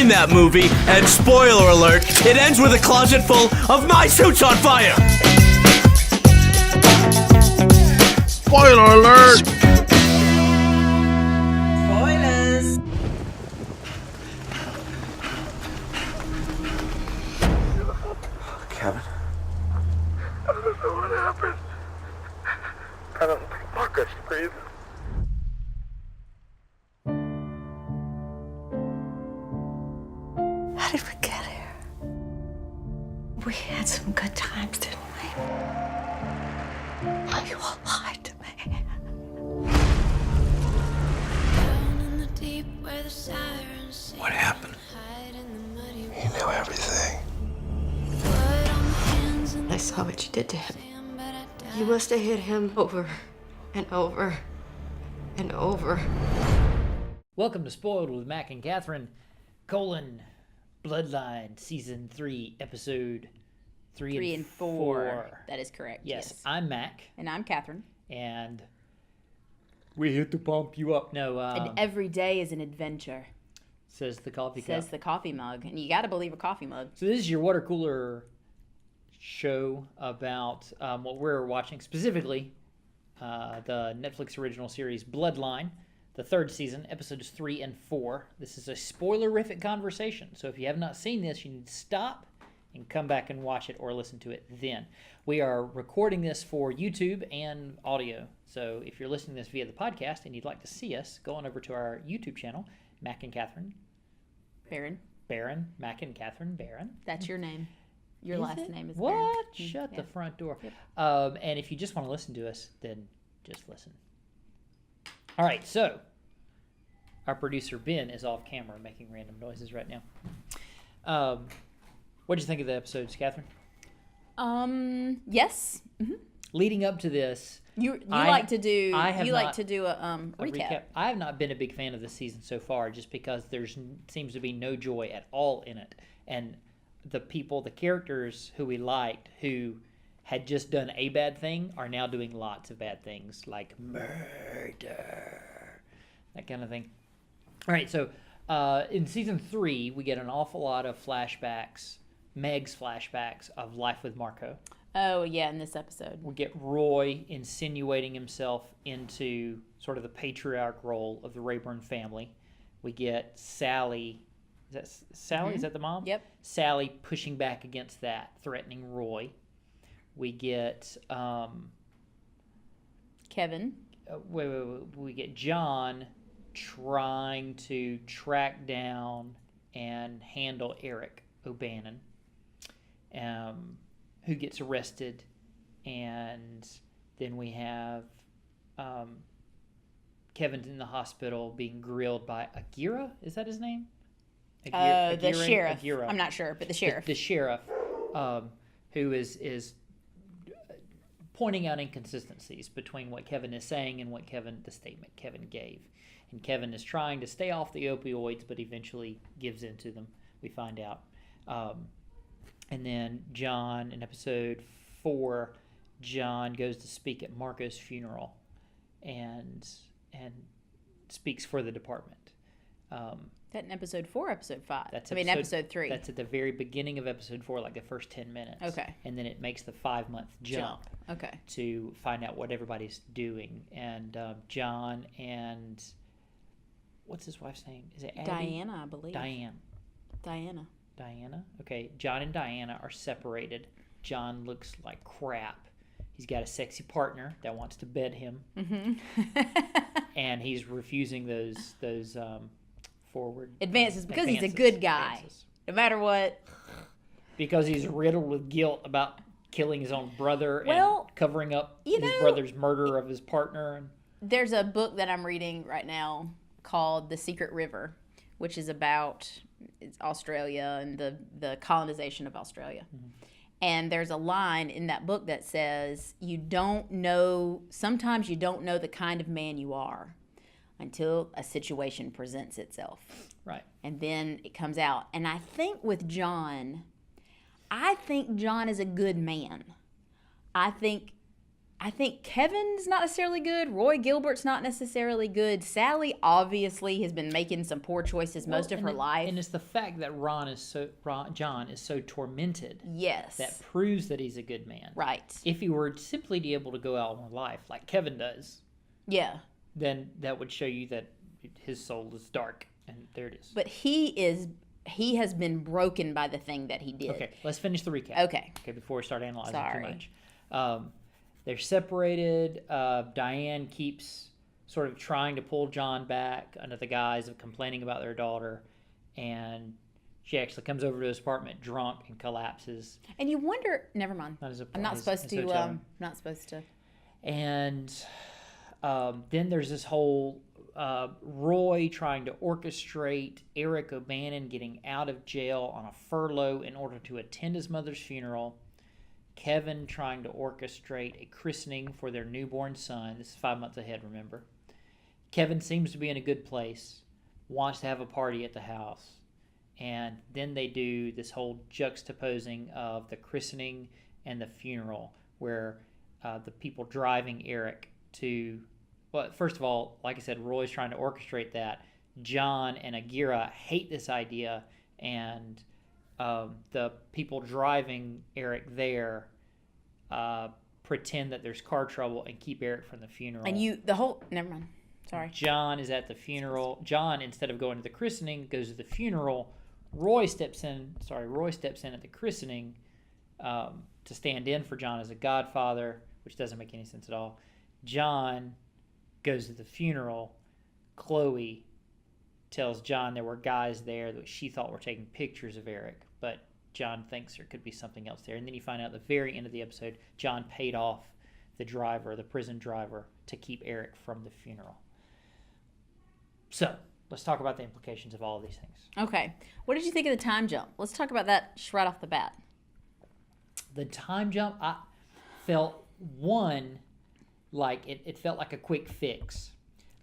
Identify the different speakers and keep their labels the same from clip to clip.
Speaker 1: seen that movie, and spoiler alert, it ends with a closet full of my suits on fire!
Speaker 2: Spoiler alert!
Speaker 3: Spoilers!
Speaker 1: Kevin?
Speaker 2: I don't know what happened. I don't think Marcus breathed.
Speaker 4: How did we get here? We had some good times, didn't we? Oh, you all lied to me.
Speaker 1: What happened?
Speaker 2: He knew everything.
Speaker 4: I saw what you did to him. You must have hit him over and over and over.
Speaker 5: Welcome to Spoiled with Mac and Catherine, Bloodline, Season 3, Episode 3 and 4.
Speaker 6: That is correct.
Speaker 5: Yes, I'm Mac.
Speaker 6: And I'm Catherine.
Speaker 5: And we're here to pump you up. No,
Speaker 6: And every day is an adventure,
Speaker 5: says the coffee cup.
Speaker 6: says the coffee mug. And you got to believe a coffee mug.
Speaker 5: So this is your water cooler show about what we're watching, specifically the Netflix original series Bloodline, the third season, episodes 3 and 4. This is a spoilerific conversation, so if you have not seen this, you need to stop and come back and watch it or listen to it then. We are recording this for YouTube and audio, so if you're listening to this via the podcast and you'd like to see us, go on over to our YouTube channel, Mac and Catherine. Barron, Mac and Catherine Barron.
Speaker 6: That's your name. Your
Speaker 5: Is
Speaker 6: last
Speaker 5: it?
Speaker 6: name is
Speaker 5: what?
Speaker 6: Barron.
Speaker 5: Shut the front door.
Speaker 6: Yep.
Speaker 5: And if you just want to listen to us, then just listen. All right, so our producer Ben is off camera making random noises right now. What did you think of the episodes, Catherine?
Speaker 6: Yes. Mm-hmm.
Speaker 5: Leading up to this,
Speaker 6: You like to do a
Speaker 5: a
Speaker 6: recap.
Speaker 5: I have not been a big fan of this season so far, just because seems to be no joy at all in it, and the characters who we liked, who had just done a bad thing, are now doing lots of bad things, like murder, that kind of thing. All right, so in season 3, we get an awful lot of flashbacks, Meg's flashbacks of life with Marco.
Speaker 6: Oh, yeah, in this episode.
Speaker 5: We get Roy insinuating himself into sort of the patriarch role of the Rayburn family. We get Sally. Is that Sally? Mm-hmm. Is that the mom?
Speaker 6: Yep.
Speaker 5: Sally pushing back against that, threatening Roy. We get
Speaker 6: Kevin.
Speaker 5: We get John trying to track down and handle Eric O'Bannon, who gets arrested, and then we have Kevin in the hospital being grilled by Aguirre. Is that his name?
Speaker 6: The sheriff.
Speaker 5: Aguirre.
Speaker 6: I'm not sure, but the sheriff.
Speaker 5: The sheriff, who is pointing out inconsistencies between what Kevin is saying and the statement Kevin gave. And Kevin is trying to stay off the opioids, but eventually gives in to them, we find out. And then John, in episode 4, John goes to speak at Marco's funeral and speaks for the department.
Speaker 6: That in episode 4, episode 5? Episode 3.
Speaker 5: That's at the very beginning of episode 4, like the first 10 minutes.
Speaker 6: Okay.
Speaker 5: And then it makes the 5-month jump.
Speaker 6: Okay.
Speaker 5: To find out what everybody's doing. And John and... what's his wife's name? Is it Abby?
Speaker 6: Diana, I believe.
Speaker 5: Diana. Okay, John and Diana are separated. John looks like crap. He's got a sexy partner that wants to bed him. Mm-hmm. And he's refusing those forward
Speaker 6: advances because he's a good guy. No matter what.
Speaker 5: Because he's riddled with guilt about killing his own brother and covering up his brother's murder of his partner.
Speaker 6: There's a book that I'm reading right now called The Secret River, which is about Australia and the colonization of Australia. Mm-hmm. And there's a line in that book that says, sometimes you don't know the kind of man you are until a situation presents itself.
Speaker 5: Right.
Speaker 6: And then it comes out. And I think with John, John is a good man. I think I think Kevin's not necessarily good. Roy Gilbert's not necessarily good. Sally obviously has been making some poor choices most of her life.
Speaker 5: And it's the fact that John is so tormented.
Speaker 6: Yes.
Speaker 5: That proves that he's a good man.
Speaker 6: Right.
Speaker 5: If he were simply to be able to go out on life like Kevin does,
Speaker 6: yeah,
Speaker 5: then that would show you that his soul is dark, and there it is.
Speaker 6: But he has been broken by the thing that he did.
Speaker 5: Okay, let's finish the recap.
Speaker 6: Okay,
Speaker 5: before we start analyzing
Speaker 6: Sorry.
Speaker 5: too much. They're separated. Diane keeps sort of trying to pull John back under the guise of complaining about their daughter, and she actually comes over to his apartment drunk and collapses.
Speaker 6: And you wonder, never mind. I'm not supposed to. Not supposed to.
Speaker 5: And then there's this whole Roy trying to orchestrate Eric O'Bannon getting out of jail on a furlough in order to attend his mother's funeral. Kevin trying to orchestrate a christening for their newborn son. This is 5 months ahead, remember. Kevin seems to be in a good place, wants to have a party at the house. And then they do this whole juxtaposing of the christening and the funeral, where the people driving Eric to... Well, first of all, like I said, Roy's trying to orchestrate that. John and Agira hate this idea, and the people driving Eric there pretend that there's car trouble and keep Eric from the funeral.
Speaker 6: And never mind. Sorry.
Speaker 5: John is at the funeral. John, instead of going to the christening, goes to the funeral. Roy steps in at the christening to stand in for John as a godfather, which doesn't make any sense at all. John goes to the funeral. Chloe tells John there were guys there that she thought were taking pictures of Eric, but John thinks there could be something else there. And then you find out at the very end of the episode, John paid off the prison driver, to keep Eric from the funeral. So let's talk about the implications of all of these things.
Speaker 6: Okay. What did you think of the time jump? Let's talk about that right off the bat.
Speaker 5: The time jump, I felt like it felt like a quick fix.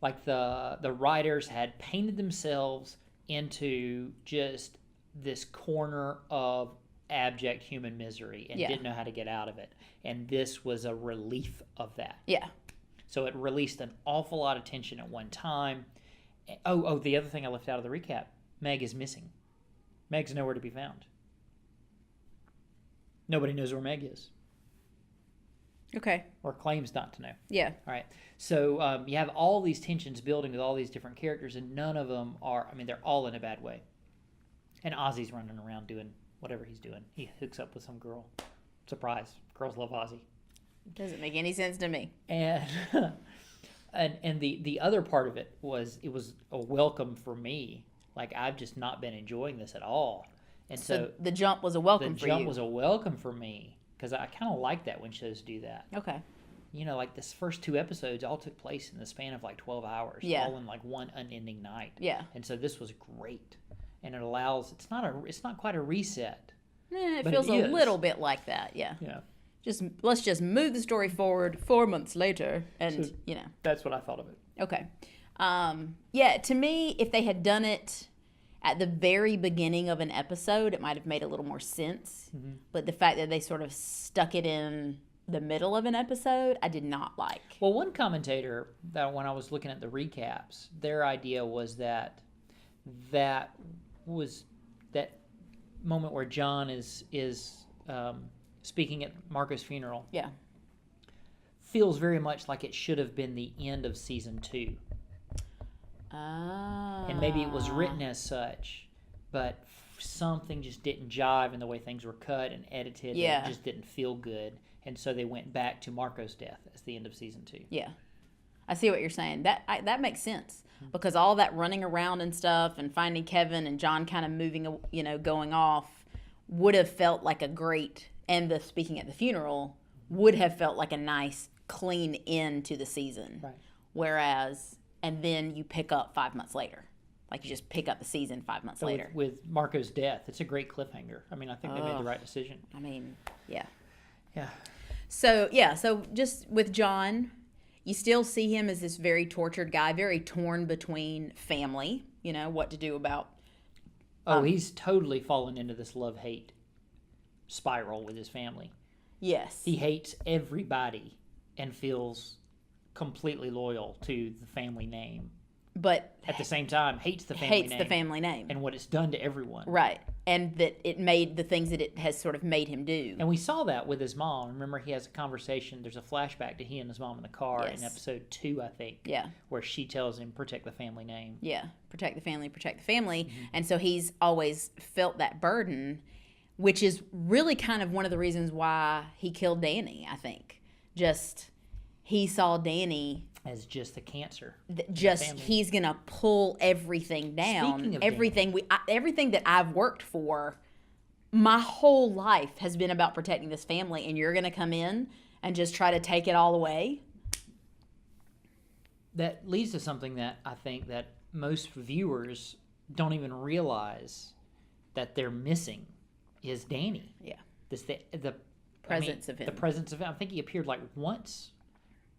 Speaker 5: Like the writers had painted themselves into just this corner of abject human misery and didn't know how to get out of it. And this was a relief of that. Yeah. So it released an awful lot of tension at one time. Oh, the other thing I left out of the recap, Meg is missing. Meg's nowhere to be found. Nobody knows where Meg is.
Speaker 6: Okay.
Speaker 5: Or claims not to know.
Speaker 6: Yeah.
Speaker 5: All right. So you have all these tensions building with all these different characters, and none of them are, they're all in a bad way. And Ozzy's running around doing whatever he's doing. He hooks up with some girl. Surprise. Girls love Ozzy.
Speaker 6: Doesn't make any sense to me.
Speaker 5: And and the other part of it was a welcome for me. Like, I've just not been enjoying this at all. And so
Speaker 6: the jump was a welcome for you.
Speaker 5: The jump was a welcome for me, because I kind of like that when shows do that.
Speaker 6: Okay.
Speaker 5: Like this first 2 episodes all took place in the span of like 12 hours.
Speaker 6: Yeah.
Speaker 5: All in like one unending night.
Speaker 6: Yeah.
Speaker 5: And so this was great. And it allows, it's not quite a reset.
Speaker 6: It feels a little bit like that, yeah.
Speaker 5: Yeah.
Speaker 6: Let's just move the story forward 4 months later, and
Speaker 5: So that's what I thought of it.
Speaker 6: Okay. Yeah, to me, if they had done it at the very beginning of an episode, it might have made a little more sense. Mm-hmm. But the fact that they sort of stuck it in the middle of an episode, I did not like.
Speaker 5: Well, one commentator, that when I was looking at the recaps, their idea was that was that moment where John is speaking at Marco's funeral.
Speaker 6: Yeah.
Speaker 5: Feels very much like it should have been the end of season 2. And maybe it was written as such, but something just didn't jive in the way things were cut and edited.
Speaker 6: Yeah.
Speaker 5: And it just didn't feel good. And so they went back to Marco's death as the end of season 2.
Speaker 6: Yeah. I see what you're saying. That makes sense, because all that running around and stuff and finding Kevin and John kind of moving, going off would have felt like a great, and the speaking at the funeral would have felt like a nice, clean end to the season.
Speaker 5: Right.
Speaker 6: Whereas, and then you pick up 5 months later. Like, you just pick up the season 5 months later.
Speaker 5: With Marco's death, it's a great cliffhanger. I think they made the right decision.
Speaker 6: Yeah.
Speaker 5: Yeah.
Speaker 6: So just with John, you still see him as this very tortured guy, very torn between family, what to do about.
Speaker 5: He's totally fallen into this love-hate spiral with his family.
Speaker 6: Yes.
Speaker 5: He hates everybody and feels completely loyal to the family name.
Speaker 6: But
Speaker 5: At the same time, hates the family name. And what it's done to everyone.
Speaker 6: Right. And that it made the things that it has sort of made him do.
Speaker 5: And we saw that with his mom. Remember, he has a conversation. There's a flashback to he and his mom in the car in episode 2, I think.
Speaker 6: Yeah.
Speaker 5: Where she tells him, protect the family name.
Speaker 6: Yeah. Protect the family, protect the family. Mm-hmm. And so he's always felt that burden, which is really kind of one of the reasons why he killed Danny, I think. Just, he saw Danny
Speaker 5: as just a cancer.
Speaker 6: He's gonna pull everything down. Everything that I've worked for my whole life has been about protecting this family, and you're gonna come in and just try to take it all away.
Speaker 5: That leads to something that I think that most viewers don't even realize that they're missing is Danny.
Speaker 6: Yeah.
Speaker 5: The
Speaker 6: presence of him.
Speaker 5: The presence of him. I think he appeared like once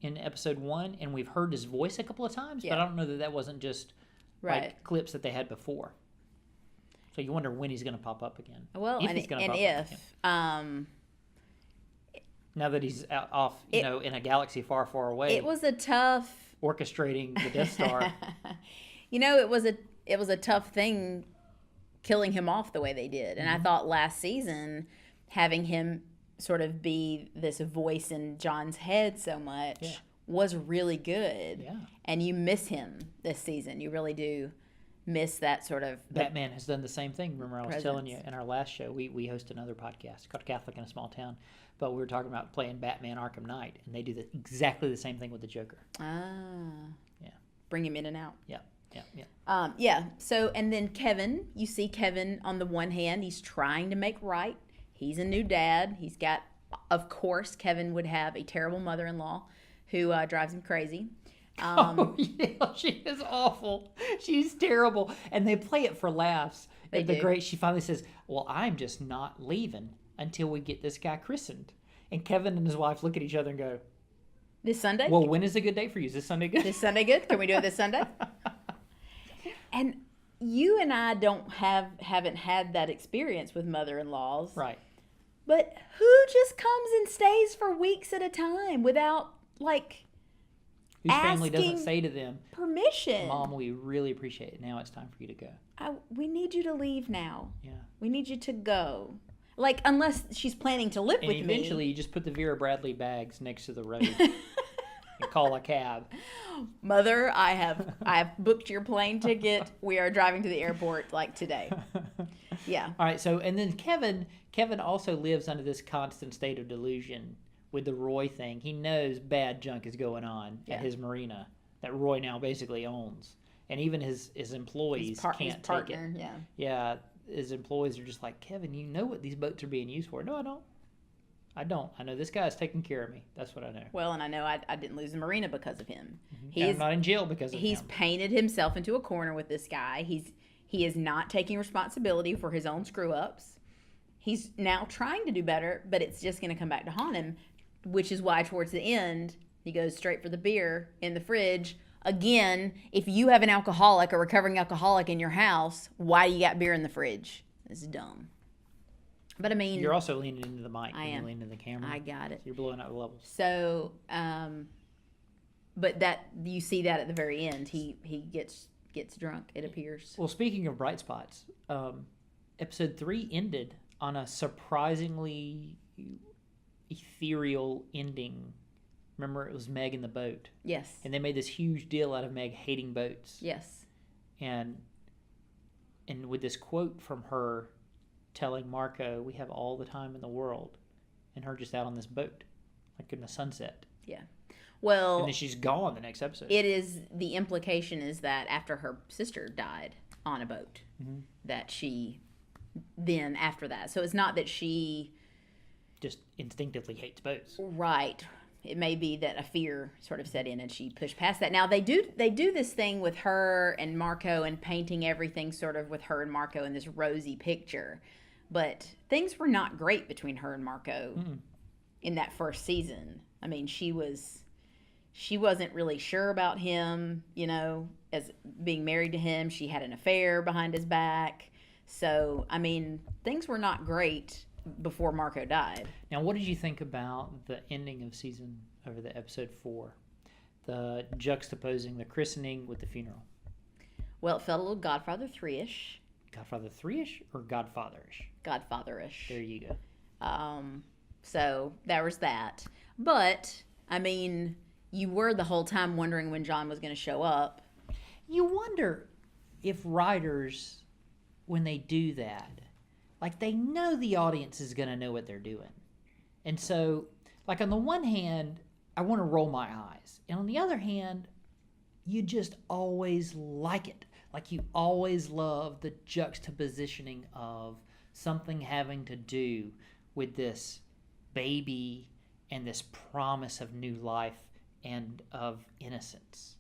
Speaker 5: in episode 1, and we've heard his voice a couple of times, but I don't know that wasn't just like clips that they had before. So you wonder when he's going to pop up again.
Speaker 6: Well,
Speaker 5: now that he's off, in a galaxy far, far away.
Speaker 6: It was a tough
Speaker 5: orchestrating the Death Star.
Speaker 6: It was a tough thing killing him off the way they did, and I thought last season having him sort of be this voice in John's head so much was really good.
Speaker 5: Yeah.
Speaker 6: And you miss him this season. You really do miss that sort of...
Speaker 5: Batman has done the same thing. Remember, I was telling you in our last show, we host another podcast called Catholic in a Small Town, but we were talking about playing Batman Arkham Knight, and they do exactly the same thing with the Joker. Yeah.
Speaker 6: Bring him in and out.
Speaker 5: Yeah.
Speaker 6: So, and then Kevin, you see Kevin on the one hand, he's trying to make right. He's a new dad. He's got, of course, Kevin would have a terrible mother-in-law who drives him crazy.
Speaker 5: She is awful. She's terrible. And they play it for laughs. She finally says, well, I'm just not leaving until we get this guy christened. And Kevin and his wife look at each other and go,
Speaker 6: this Sunday?
Speaker 5: Well, when is a good day for you? Is this Sunday good?
Speaker 6: This Sunday good? Can we do it this Sunday? And you and I haven't had that experience with mother-in-laws.
Speaker 5: Right.
Speaker 6: But who just comes and stays for weeks at a time without,
Speaker 5: whose family doesn't say to them,
Speaker 6: permission?
Speaker 5: Mom, we really appreciate it. Now it's time for you to go.
Speaker 6: We need you to leave now.
Speaker 5: Yeah.
Speaker 6: We need you to go. Unless she's planning to live with me.
Speaker 5: And eventually you just put the Vera Bradley bags next to the road and call a cab.
Speaker 6: Mother, I have booked your plane ticket. We are driving to the airport today. Yeah.
Speaker 5: All right. So, and then Kevin also lives under this constant state of delusion with the Roy thing. He knows bad junk is going on at his marina that Roy now basically owns. And even his employees can't take it.
Speaker 6: Yeah.
Speaker 5: Yeah. His employees are just like, Kevin, you know what these boats are being used for. No, I don't. I know this guy's taking care of me. That's what I know.
Speaker 6: Well, and I know I didn't lose the marina because of him.
Speaker 5: Mm-hmm. I'm not in jail because of him.
Speaker 6: He's painted himself into a corner with this guy. He is not taking responsibility for his own screw-ups. He's now trying to do better, but it's just going to come back to haunt him, which is why towards the end, he goes straight for the beer in the fridge. Again, if you have a recovering alcoholic in your house, why do you got beer in the fridge? It's dumb. But I mean...
Speaker 5: You're also leaning into the mic.
Speaker 6: I am.
Speaker 5: You're leaning into the camera.
Speaker 6: I got it.
Speaker 5: So you're blowing out the levels.
Speaker 6: So, but that you see that at the very end. He gets drunk, it appears.
Speaker 5: Well, speaking of bright spots, episode 3 ended on a surprisingly ethereal ending. Remember, it was Meg in the boat.
Speaker 6: Yes.
Speaker 5: And they made this huge deal out of Meg hating boats.
Speaker 6: Yes.
Speaker 5: And with this quote from her telling Marco, we have all the time in the world, and her just out on this boat, in the sunset.
Speaker 6: Yeah. Well...
Speaker 5: And then she's gone the next episode.
Speaker 6: The implication is that after her sister died on a boat, that she then, after that... So it's not that she...
Speaker 5: just instinctively hates boats.
Speaker 6: Right. It may be that a fear sort of set in and she pushed past that. Now, they do this thing with her and Marco and painting everything sort of with her and Marco in this rosy picture. But things were not great between her and Marco in that first season. I mean, she wasn't really sure about him, as being married to him. She had an affair behind his back. So, I mean, things were not great before Marco died.
Speaker 5: Now, what did you think about the ending of over the episode 4? The juxtaposing the christening with the funeral.
Speaker 6: Well, it felt a little Godfather 3-ish.
Speaker 5: Godfather 3-ish or Godfather-ish?
Speaker 6: Godfather-ish.
Speaker 5: There you go.
Speaker 6: So there was that. But, I mean, you were the whole time wondering when John was going to show up.
Speaker 5: You wonder if writers, when they do that, like they know the audience is going to know what they're doing. And so, like on the one hand, I want to roll my eyes. And on the other hand, you just always like it. Like you always love the juxtapositioning of something having to do with this baby and this promise of new life and of innocence,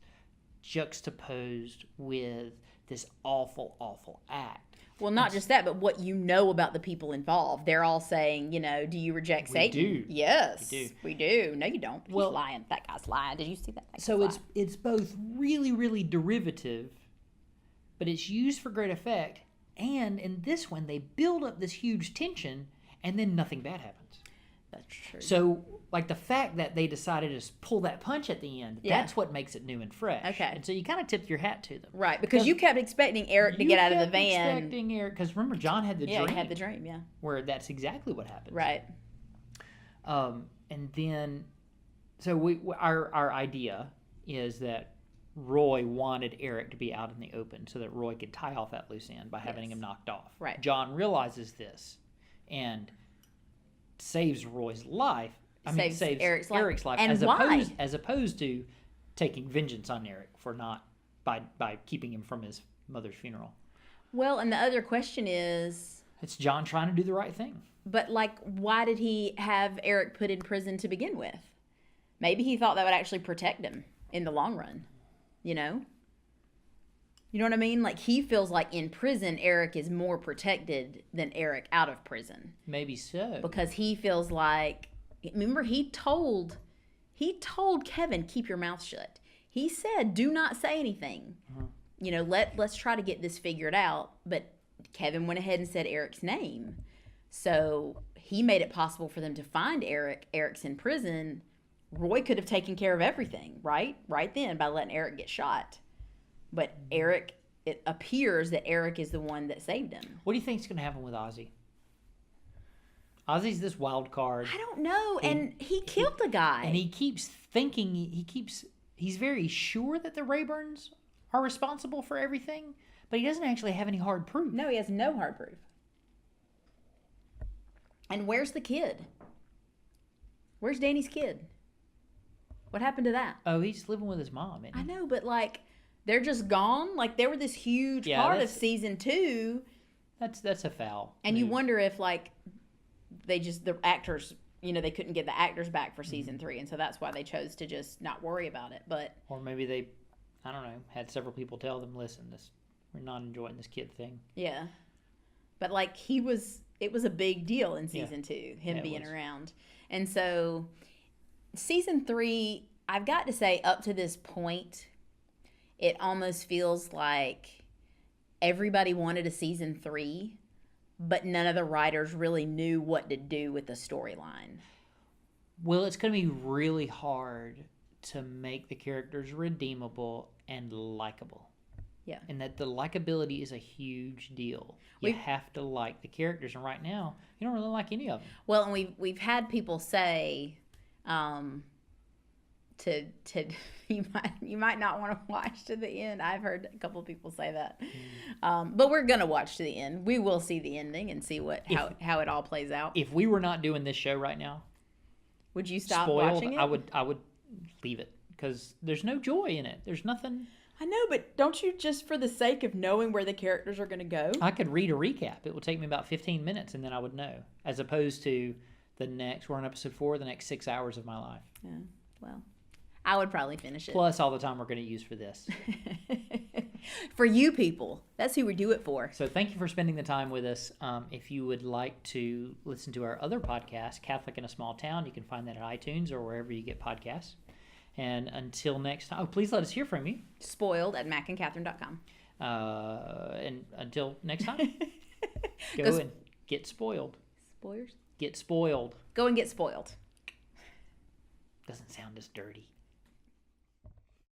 Speaker 5: juxtaposed with this awful, awful act.
Speaker 6: Well, not just that, but what you know about the people involved. They're all saying, do you reject Satan?
Speaker 5: We do.
Speaker 6: Yes,
Speaker 5: We do.
Speaker 6: We do. No, you don't.
Speaker 5: Well,
Speaker 6: he's lying. That guy's lying. Did you see that?
Speaker 5: So it's both really, really derivative, but it's used for great effect. And in this one, they build up this huge tension, and then nothing bad happens.
Speaker 6: That's true.
Speaker 5: So, like the fact that they decided to just pull that punch at the end, that's what makes it new and fresh.
Speaker 6: Okay.
Speaker 5: And so you kind of tipped your hat to them.
Speaker 6: Right, because you kept expecting Eric to get out of the van.
Speaker 5: Expecting Eric, because remember, John had the dream.
Speaker 6: Yeah, he had the dream, yeah.
Speaker 5: Where that's exactly what happened.
Speaker 6: Right.
Speaker 5: And then, so our idea is that Roy wanted Eric to be out in the open so that Roy could tie off that loose end by having him knocked off.
Speaker 6: Right.
Speaker 5: John realizes this and saves Roy's life. Saves Eric's life.
Speaker 6: And why?
Speaker 5: As opposed to taking vengeance on Eric for not by keeping him from his mother's funeral.
Speaker 6: Well, and the other question is,
Speaker 5: it's John trying to do the right thing.
Speaker 6: But why did he have Eric put in prison to begin with? Maybe he thought that would actually protect him in the long run. You know what I mean? Like he feels like in prison Eric is more protected than Eric out of prison.
Speaker 5: Maybe so.
Speaker 6: Because he feels like, remember he told Kevin, keep your mouth shut. He said, do not say anything. Let's try to get this figured out. But Kevin went ahead and said Eric's name. So he made it possible for them to find Eric. Eric's in prison. Roy could have taken care of everything, right then, by letting Eric get shot. But it appears that Eric is the one that saved him.
Speaker 5: What do you think is going to happen with Ozzy? Ozzy's this wild card.
Speaker 6: I don't know. And he killed a guy.
Speaker 5: And he keeps thinking, he's very sure that the Rayburns are responsible for everything, but he doesn't actually have any hard proof.
Speaker 6: No, he has no hard proof. And where's the kid? Where's Danny's kid? What happened to that?
Speaker 5: Oh, he's living with his mom, isn't he?
Speaker 6: I know, but they're just gone. They were this huge part of season 2.
Speaker 5: That's a foul.
Speaker 6: And you wonder if the actors, they couldn't get the actors back for season 3, and so that's why they chose to just not worry about it.
Speaker 5: Or maybe they, I don't know, had several people tell them, listen, we're not enjoying this kid thing.
Speaker 6: Yeah, but it was a big deal in season 2, him being around, and so season 3, I've got to say, up to this point, it almost feels like everybody wanted a season 3, but none of the writers really knew what to do with the storyline.
Speaker 5: Well, it's going to be really hard to make the characters redeemable and likable.
Speaker 6: Yeah.
Speaker 5: And that the likability is a huge deal. You have to like the characters, and right now, you don't really like any of them.
Speaker 6: Well, and we've had people say, you might not want to watch to the end. I've heard a couple of people say that, but we're gonna watch to the end. We will see the ending and see how it all plays out.
Speaker 5: If we were not doing this show right now,
Speaker 6: would you stop
Speaker 5: spoiled,
Speaker 6: watching it?
Speaker 5: I would leave it because there's no joy in it. There's nothing.
Speaker 6: I know, but don't you, just for the sake of knowing where the characters are going to go?
Speaker 5: I could read a recap. It would take me about 15 minutes, and then I would know. As opposed to we're on episode 4, the next 6 hours of my life.
Speaker 6: Yeah, well, I would probably finish it.
Speaker 5: Plus all the time we're going to use for this.
Speaker 6: For you people. That's who we do it for.
Speaker 5: So thank you for spending the time with us. If you would like to listen to our other podcast, Catholic in a Small Town, you can find that at iTunes or wherever you get podcasts. And until next time, please let us hear from you.
Speaker 6: Spoiled at macandcatherine.com.
Speaker 5: And until next time, go and get spoiled.
Speaker 6: Spoilers?
Speaker 5: Get spoiled.
Speaker 6: Go and get spoiled.
Speaker 5: Doesn't sound as dirty.